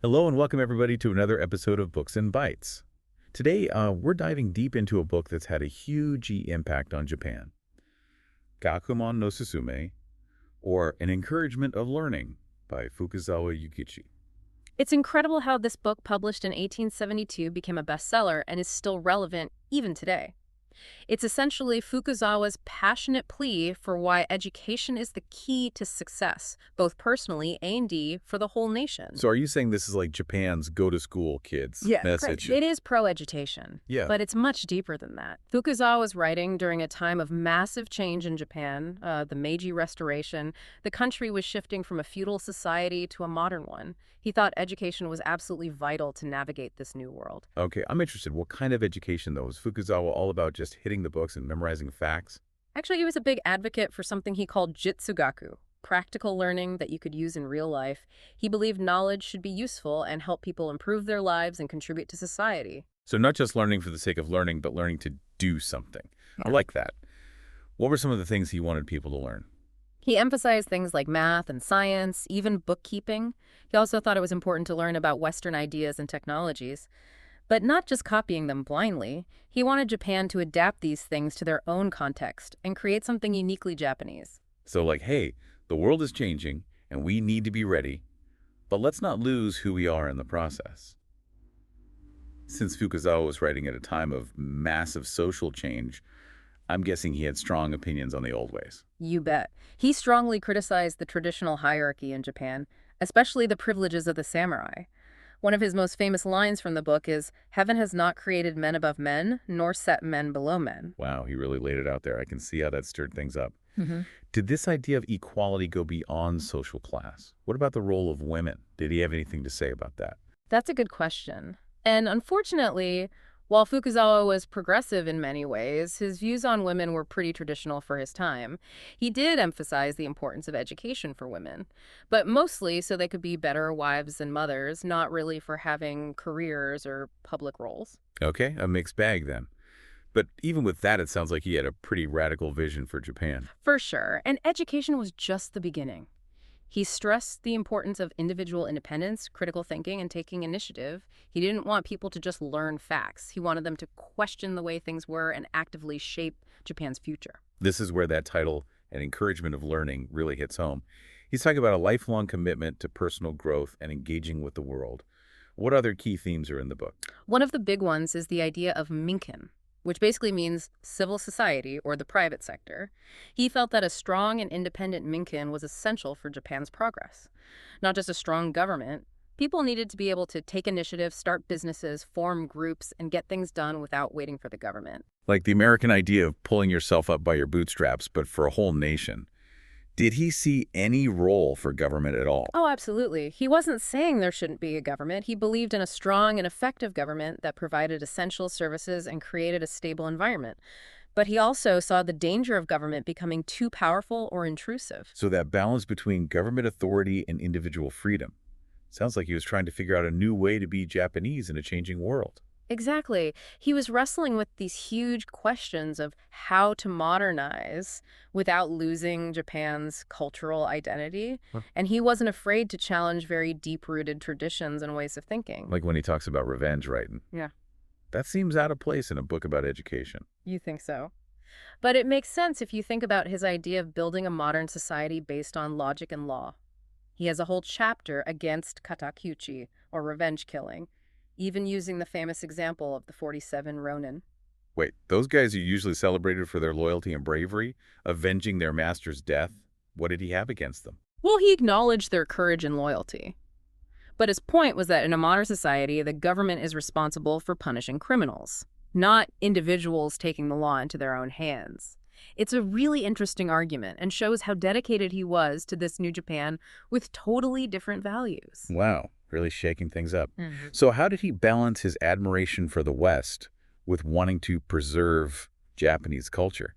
Hello and welcome everybody to another episode of Books and Bytes. Today, we're diving deep into a book that's had a huge impact on Japan. Gakumon no Susume, or An Encouragement of Learning by Fukuzawa Yukichi. It's incredible how this book, published in 1872, became a bestseller and is still relevant even today. It's essentially Fukuzawa's passionate plea for why education is the key to success, both personally and for the whole nation. So are you saying this is like Japan's go-to-school kids Yeah, message? correct. It is pro-education, Yeah. but it's much deeper than that. Fukuzawa was writing during a time of massive change in Japan, the Meiji Restoration. The country was shifting from a feudal society to a modern one. He thought education was absolutely vital to navigate this new world. Okay, I'm interested. What kind of education, though? Is Fukuzawa all about just hitting the books and memorizing facts? Actually, he was a big advocate for something he called jitsugaku, practical learning that you could use in real life. He believed knowledge should be useful and help people improve their lives and contribute to society. So not just learning for the sake of learning, but learning to do something. I like that. What were some of the things he wanted people to learn? He emphasized things like math and science, even bookkeeping. He also thought it was important to learn about Western ideas and technologies, but not just copying them blindly. He wanted Japan to adapt these things to their own context and create something uniquely Japanese. So like, hey, the world is changing and we need to be ready, but let's not lose who we are in the process. Since Fukuzawa was writing at a time of massive social change, I'm guessing he had strong opinions on the old ways. You bet. He strongly criticized the traditional hierarchy in Japan, especially the privileges of the samurai. One of his most famous lines from the book is, "Heaven has not created men above men, nor set men below men." Wow, he really laid it out there. I can see how that stirred things up. hmm Did this idea of equality go beyond social class? What about the role of women? Did he have anything to say about that? That's a good question. And unfortunately, while Fukuzawa was progressive in many ways, his views on women were pretty traditional for his time. He did emphasize the importance of education for women, but mostly so they could be better wives and mothers, not really for having careers or public roles. Okay, a mixed bag then. But even with that, it sounds like he had a pretty radical vision for Japan. For sure, and education was just the beginning. He stressed the importance of individual independence, critical thinking, and taking initiative. He didn't want people to just learn facts. He wanted them to question the way things were and actively shape Japan's future. This is where that title, An Encouragement of Learning, really hits home. He's talking about a lifelong commitment to personal growth and engaging with the world. What other key themes are in the book? One of the big ones is the idea of minkin, which basically means civil society or the private sector. He felt that a strong and independent minkin was essential for Japan's progress. Not just a strong government, people needed to be able to take initiative, start businesses, form groups, and get things done without waiting for the government. Like the American idea of pulling yourself up by your bootstraps, but for a whole nation. Did he see any role for government at all? Oh, absolutely. He wasn't saying there shouldn't be a government. He believed in a strong and effective government that provided essential services and created a stable environment. But he also saw the danger of government becoming too powerful or intrusive. So that balance between government authority and individual freedom. Sounds like he was trying to figure out a new way to be Japanese in a changing world. Exactly. He was wrestling with these huge questions of how to modernize without losing Japan's cultural identity. Huh. And he wasn't afraid to challenge very deep-rooted traditions and ways of thinking. Like when he talks about revenge writing. Yeah. That seems out of place in a book about education. You think so? But it makes sense if you think about his idea of building a modern society based on logic and law. He has a whole chapter against katakyuchi, or revenge killing, even using the famous example of the 47 Ronin. Wait, those guys are usually celebrated for their loyalty and bravery, avenging their master's death. What did he have against them? Well, he acknowledged their courage and loyalty. But his point was that in a modern society, the government is responsible for punishing criminals, not individuals taking the law into their own hands. It's a really interesting argument and shows how dedicated he was to this new Japan with totally different values. Wow, really shaking things up. So how did he balance his admiration for the West with wanting to preserve Japanese culture?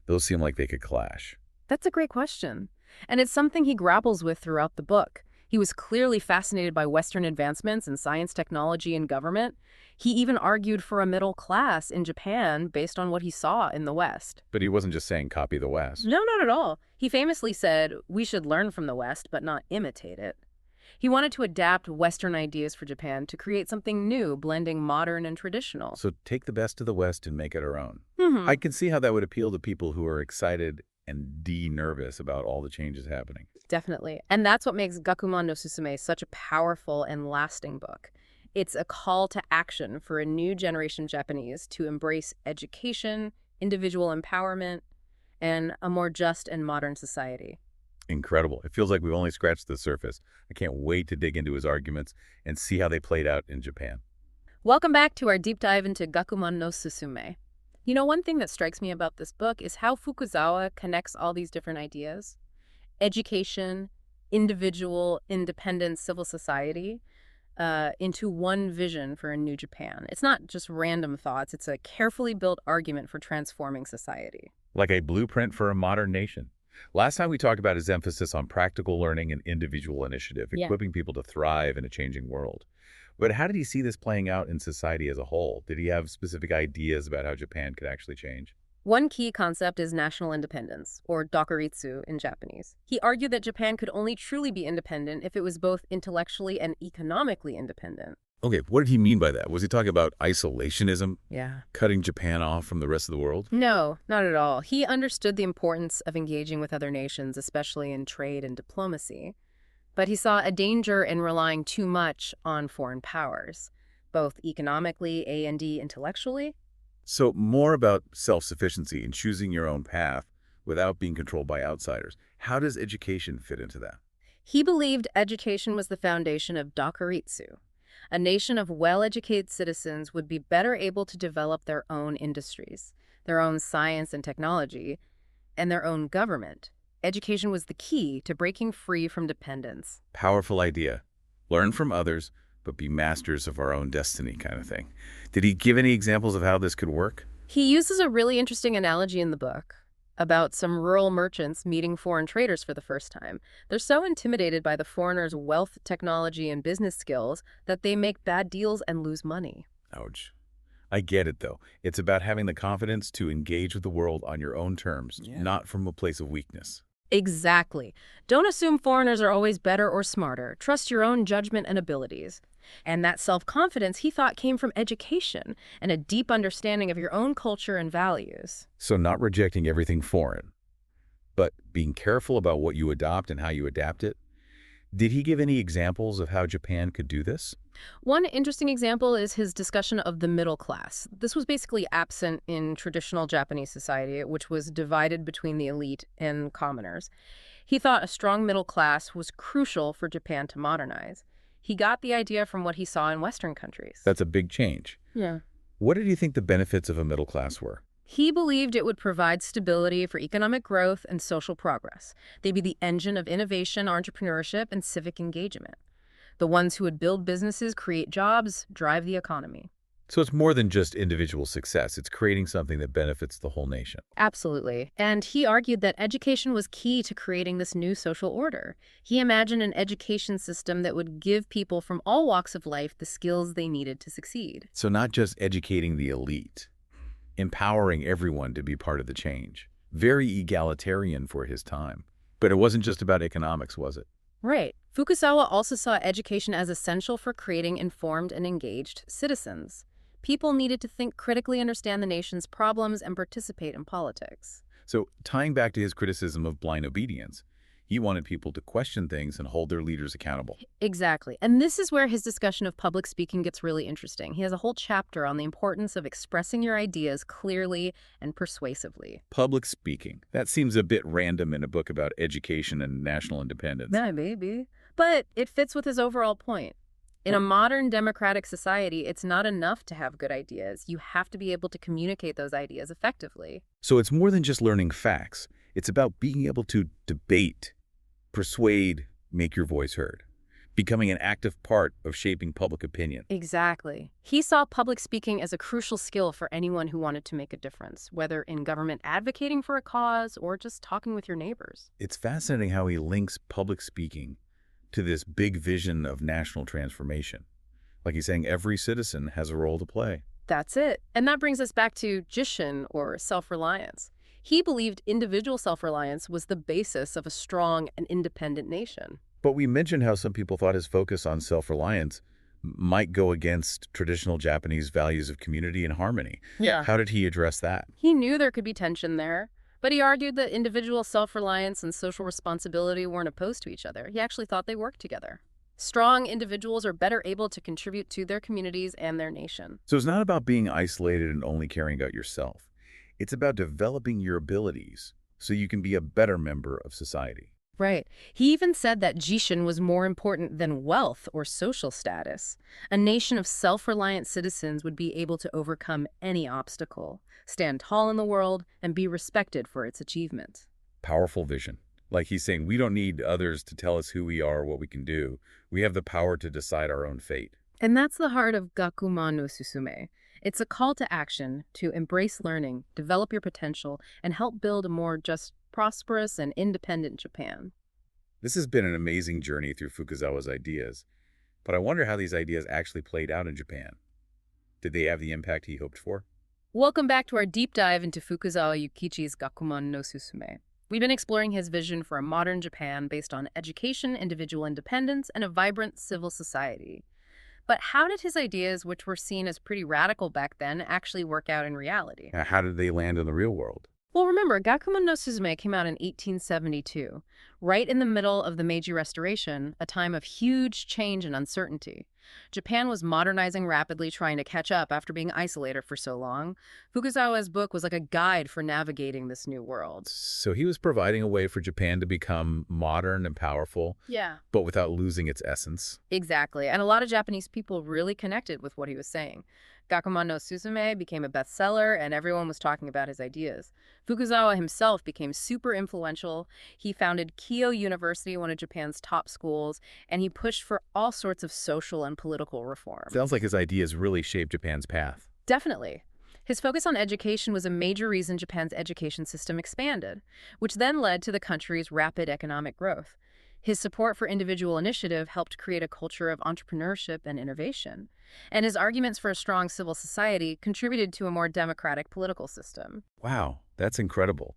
Those seem like they could clash. That's a great question. And it's something he grapples with throughout the book. He was clearly fascinated by Western advancements in science, technology, and government. He even argued for a middle class in Japan based on what he saw in the West. But he wasn't just saying copy the West. No, not at all. He famously said, "We should learn from the West, but not imitate it." He wanted to adapt Western ideas for Japan to create something new, blending modern and traditional. So take the best of the West and make it our own. Hmm. I can see how that would appeal to people who are excited and nervous about all the changes happening. Definitely. And that's what makes Gakumon no Susume such a powerful and lasting book. It's a call to action for a new generation Japanese to embrace education, individual empowerment, and a more just and modern society. Incredible. It feels like we've only scratched the surface. I can't wait to dig into his arguments and see how they played out in Japan. Welcome back to our deep dive into Gakumon no Susume. You know, one thing that strikes me about this book is how Fukuzawa connects all these different ideas. Education, individual, independent civil society, into one vision for a new Japan. It's not just random thoughts, it's a carefully built argument for transforming society. Like a blueprint for a modern nation. Last time we talked about his emphasis on practical learning and individual initiative, Yeah. equipping people to thrive in a changing world. But how did he see this playing out in society as a whole? Did he have specific ideas about how Japan could actually change? One key concept is national independence, or dokuritsu in Japanese. He argued that Japan could only truly be independent if it was both intellectually and economically independent. Okay, what did he mean by that? Was he talking about isolationism, Yeah. cutting Japan off from the rest of the world? No, not at all. He understood the importance of engaging with other nations, especially in trade and diplomacy. But he saw a danger in relying too much on foreign powers, both economically and intellectually. So more about self-sufficiency and choosing your own path without being controlled by outsiders. How does education fit into that? He believed education was the foundation of dokuritsu. A nation of well-educated citizens would be better able to develop their own industries, their own science and technology, and their own government. Education was the key to breaking free from dependence. Powerful idea. Learn from others, but be masters of our own destiny kind of thing. Did he give any examples of how this could work? He uses a really interesting analogy in the book about some rural merchants meeting foreign traders for the first time. They're so intimidated by the foreigners' wealth, technology, and business skills that they make bad deals and lose money. Ouch. I get it, though. It's about having the confidence to engage with the world on your own terms, not from a place of weakness. Exactly. Don't assume foreigners are always better or smarter. Trust your own judgment and abilities. And that self-confidence, he thought, came from education and a deep understanding of your own culture and values. So not rejecting everything foreign, but being careful about what you adopt and how you adapt it. Did he give any examples of how Japan could do this? One interesting example is his discussion of the middle class. This was basically absent in traditional Japanese society, which was divided between the elite and commoners. He thought a strong middle class was crucial for Japan to modernize. He got the idea from what he saw in Western countries. That's a big change. Yeah. What did you think the benefits of a middle class were? He believed it would provide stability for economic growth and social progress. They'd be the engine of innovation, entrepreneurship, and civic engagement. The ones who would build businesses, create jobs, drive the economy. So it's more than just individual success. It's creating something that benefits the whole nation. Absolutely. And he argued that education was key to creating this new social order. He imagined an education system that would give people from all walks of life the skills they needed to succeed. So not just educating the elite, empowering everyone to be part of the change. Very egalitarian for his time. But it wasn't just about economics, was it? Right. Fukuzawa also saw education as essential for creating informed and engaged citizens. People needed to think critically, understand the nation's problems, and participate in politics. So tying back to his criticism of blind obedience, he wanted people to question things and hold their leaders accountable. Exactly. And this is where his discussion of public speaking gets really interesting. He has a whole chapter on the importance of expressing your ideas clearly and persuasively. Public speaking. That seems a bit random in a book about education and national independence. Yeah, maybe. But it fits with his overall point. In a modern democratic society, it's not enough to have good ideas. You have to be able to communicate those ideas effectively. So it's more than just learning facts. It's about being able to debate, persuade, make your voice heard, becoming an active part of shaping public opinion. Exactly. He saw public speaking as a crucial skill for anyone who wanted to make a difference, whether in government advocating for a cause or just talking with your neighbors. It's fascinating how he links public speaking to this big vision of national transformation. Like he's saying every citizen has a role to play. That's it. And that brings us back to Jishin, or self-reliance. He believed individual self-reliance was the basis of a strong and independent nation. But we mentioned how some people thought his focus on self-reliance might go against traditional Japanese values of community and harmony. Yeah. How did he address that? He knew there could be tension there, but he argued that individual self-reliance and social responsibility weren't opposed to each other. He actually thought they worked together. Strong individuals are better able to contribute to their communities and their nation. So it's not about being isolated and only caring about yourself. It's about developing your abilities so you can be a better member of society. Right. He even said that Jishin was more important than wealth or social status. A nation of self-reliant citizens would be able to overcome any obstacle, stand tall in the world, and be respected for its achievements. Powerful vision. Like he's saying, we don't need others to tell us who we are or what we can do. We have the power to decide our own fate. And that's the heart of Gakumon no Susume. It's a call to action to embrace learning, develop your potential, and help build a more just, prosperous, and independent Japan. This has been an amazing journey through Fukuzawa's ideas, but I wonder how these ideas actually played out in Japan. Did they have the impact he hoped for? Welcome back to our deep dive into Fukuzawa Yukichi's Gakumon no Susume. We've been exploring his vision for a modern Japan based on education, individual independence, and a vibrant civil society. But how did his ideas, which were seen as pretty radical back then, actually work out in reality? How did they land in the real world? Well, remember, Gakumon no Suzume came out in 1872, right in the middle of the Meiji Restoration, a time of huge change and uncertainty. Japan was modernizing rapidly, trying to catch up after being isolated for so long. Fukuzawa's book was like a guide for navigating this new world. So he was providing a way for Japan to become modern and powerful, Yeah. but without losing its essence. Exactly, and a lot of Japanese people really connected with what he was saying. Gakumon no Suzume became a bestseller, and everyone was talking about his ideas. Fukuzawa himself became super influential. He founded Keio University, one of Japan's top schools, and he pushed for all sorts of social and political reform. Sounds like his ideas really shaped Japan's path. Definitely. His focus on education was a major reason Japan's education system expanded, which then led to the country's rapid economic growth. His support for individual initiative helped create a culture of entrepreneurship and innovation. And his arguments for a strong civil society contributed to a more democratic political system. Wow, that's incredible.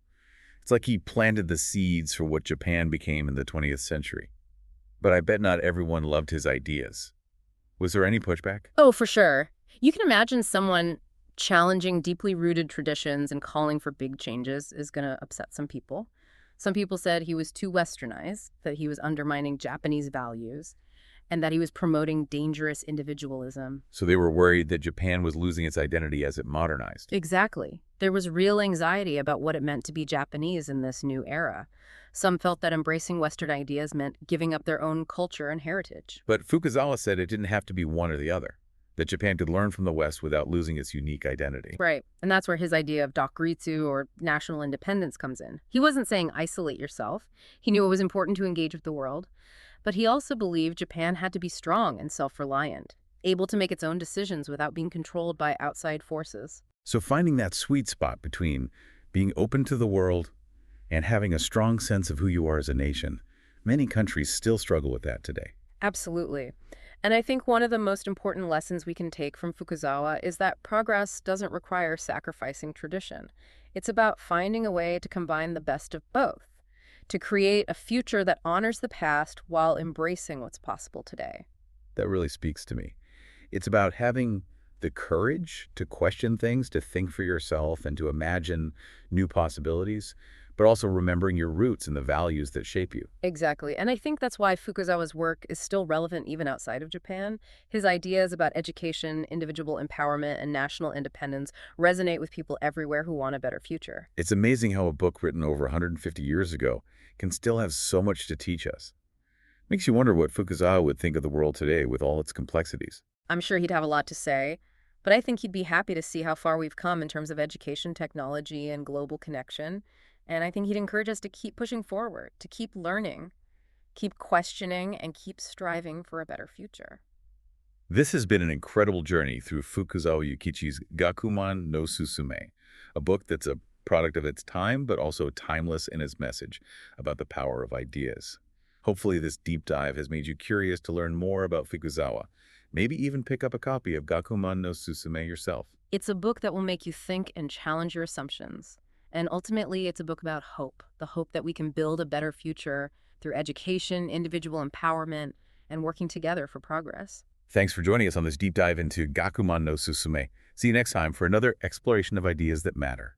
It's like he planted the seeds for what Japan became in the 20th century. But I bet not everyone loved his ideas. Was there any pushback? Oh, for sure. You can imagine someone challenging deeply rooted traditions and calling for big changes is going to upset some people. Some people said he was too westernized, that he was undermining Japanese values, and that he was promoting dangerous individualism. So they were worried that Japan was losing its identity as it modernized. Exactly. There was real anxiety about what it meant to be Japanese in this new era. Some felt that embracing Western ideas meant giving up their own culture and heritage. But Fukuzawa said it didn't have to be one or the other, that Japan could learn from the West without losing its unique identity. Right. And that's where his idea of Dokuritsu, or national independence, comes in. He wasn't saying isolate yourself. He knew it was important to engage with the world. But he also believed Japan had to be strong and self-reliant, able to make its own decisions without being controlled by outside forces. So finding that sweet spot between being open to the world and having a strong sense of who you are as a nation, many countries still struggle with that today. Absolutely. And I think one of the most important lessons we can take from Fukuzawa is that progress doesn't require sacrificing tradition. It's about finding a way to combine the best of both, to create a future that honors the past while embracing what's possible today. That really speaks to me. It's about having the courage to question things, to think for yourself, and to imagine new possibilities, but also remembering your roots and the values that shape you. Exactly. And I think that's why Fukuzawa's work is still relevant even outside of Japan. His ideas about education, individual empowerment, and national independence resonate with people everywhere who want a better future. It's amazing how a book written over 150 years ago can still have so much to teach us. Makes you wonder what Fukuzawa would think of the world today with all its complexities. I'm sure he'd have a lot to say, but I think he'd be happy to see how far we've come in terms of education, technology, and global connection. And I think he'd encourage us to keep pushing forward, to keep learning, keep questioning, and keep striving for a better future. This has been an incredible journey through Fukuzawa Yukichi's Gakumon no Susume, a book that's a product of its time, but also timeless in its message about the power of ideas. Hopefully this deep dive has made you curious to learn more about Fukuzawa. Maybe even pick up a copy of Gakumon no Susume yourself. It's a book that will make you think and challenge your assumptions. And ultimately, it's a book about hope, the hope that we can build a better future through education, individual empowerment, and working together for progress. Thanks for joining us on this deep dive into Gakumon no Susume. See you next time for another exploration of ideas that matter.